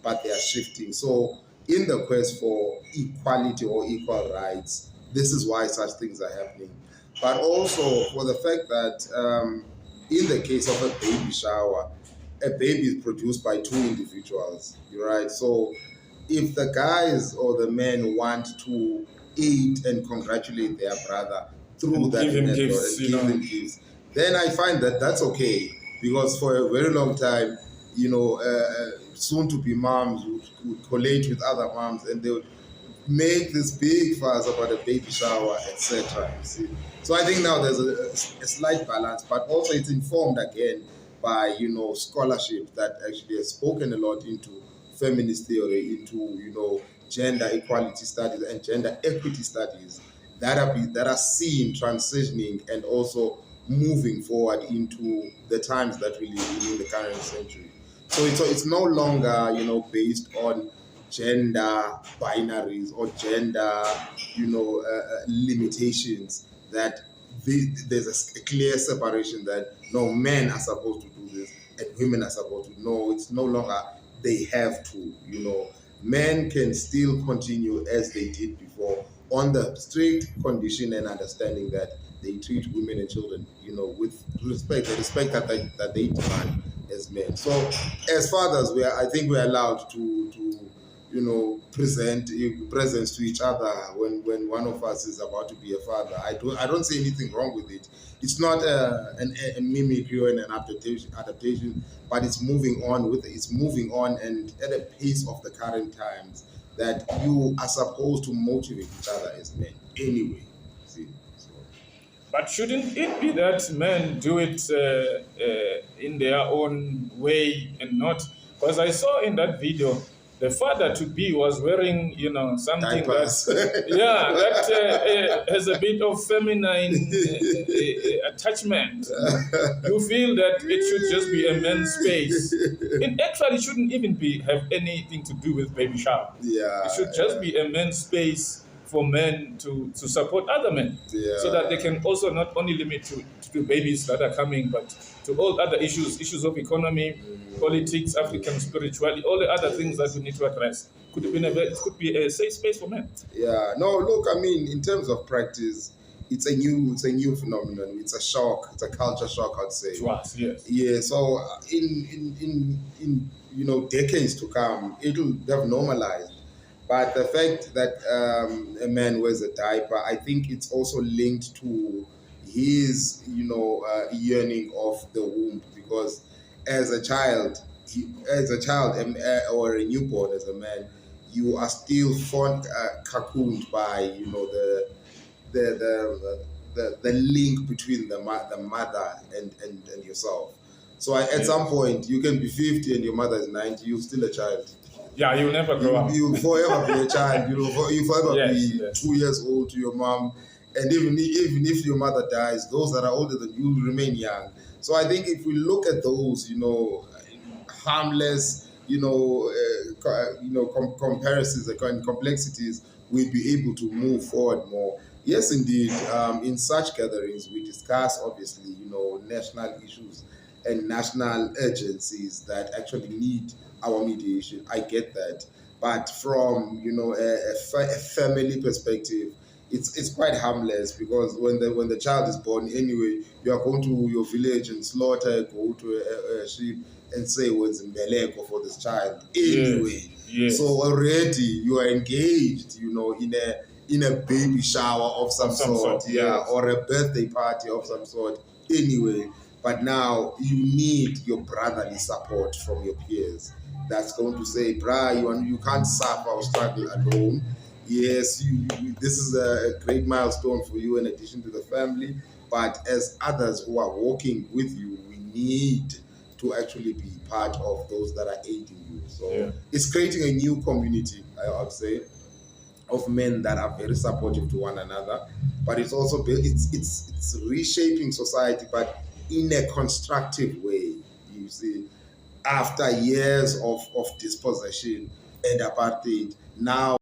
but they are shifting. So in the quest for equality or equal rights, this is why such things are happening. But also for the fact that in the case of a baby shower, a baby is produced by two individuals, right? So if the guys or the men want to aid and congratulate their brother through And that give him method gifts, and give him gifts, then I find that that's okay, because for a very long time, soon-to-be moms would collate with other moms, and they would make this big fuss about a baby shower, etc. You see, so I think now there's a slight balance, but also it's informed again by scholarship that actually has spoken a lot into feminist theory, into gender equality studies and gender equity studies that are seen transitioning and also moving forward into the times that we live in the current century. So it's no longer based on gender binaries or gender limitations, that there's a clear separation that no, men are supposed to do this and women are supposed to. No, it's no longer they have to. Men can still continue as they did before, on the strict condition and understanding that they treat women and children with respect, the respect that they demand as men. So as fathers, I think we're allowed to present presents to each other when one of us is about to be a father. I don't see anything wrong with it. It's not a mimicry or an adaptation, but it's moving on and at a pace of the current times, that you are supposed to motivate each other as men anyway. See, so. But shouldn't it be that men do it in their own way and not? Because I saw in that video, the father-to-be was wearing, something Diapers. that has a bit of feminine attachment. You feel that it should just be a men's space. It actually shouldn't even have anything to do with baby shower. Yeah. It should just be a men's space for men to support other men, so that they can also not only limit to babies that are coming, but to all other issues of economy, politics, African spirituality, all the other things that we need to address. It could be a safe space for men. Yeah. No, look, I mean, in terms of practice, it's a new phenomenon. It's a shock. It's a culture shock, I'd say. To us, yes. Yeah. So in decades to come, it'll have normalized. But the fact that a man wears a diaper, I think it's also linked to his, yearning of the womb, because as a child, or a newborn, as a man, you are still cocooned by, the link between the mother and yourself. So at some point, you can be 50 and your mother is 90, you're still a child. Yeah, you'll never grow up. You'll forever be a child. You'll forever be 2 years old to your mom. And even if your mother dies, those that are older than you will remain young. So I think if we look at those, harmless, comparisons and complexities, we'll be able to move forward more. Yes, indeed. In such gatherings, we discuss, obviously, national issues and national urgencies that actually need our mediation. I get that, but from a family perspective, it's quite harmless, because when the child is born anyway, you are going to your village and slaughter, go to a sheep and say what's in Beleko for this child anyway. Yes. So already you are engaged, in a baby shower of some sort, yes. or a birthday party of some sort anyway. But now you need your brotherly support from your peers. That's going to say, brah, you can't suffer or struggle alone. Yes, this is a great milestone for you in addition to the family. But as others who are walking with you, we need to actually be part of those that are aiding you. So it's creating a new community, I would say, of men that are very supportive to one another. But it's also it's reshaping society, but in a constructive way, you see. After years of dispossession and apartheid, now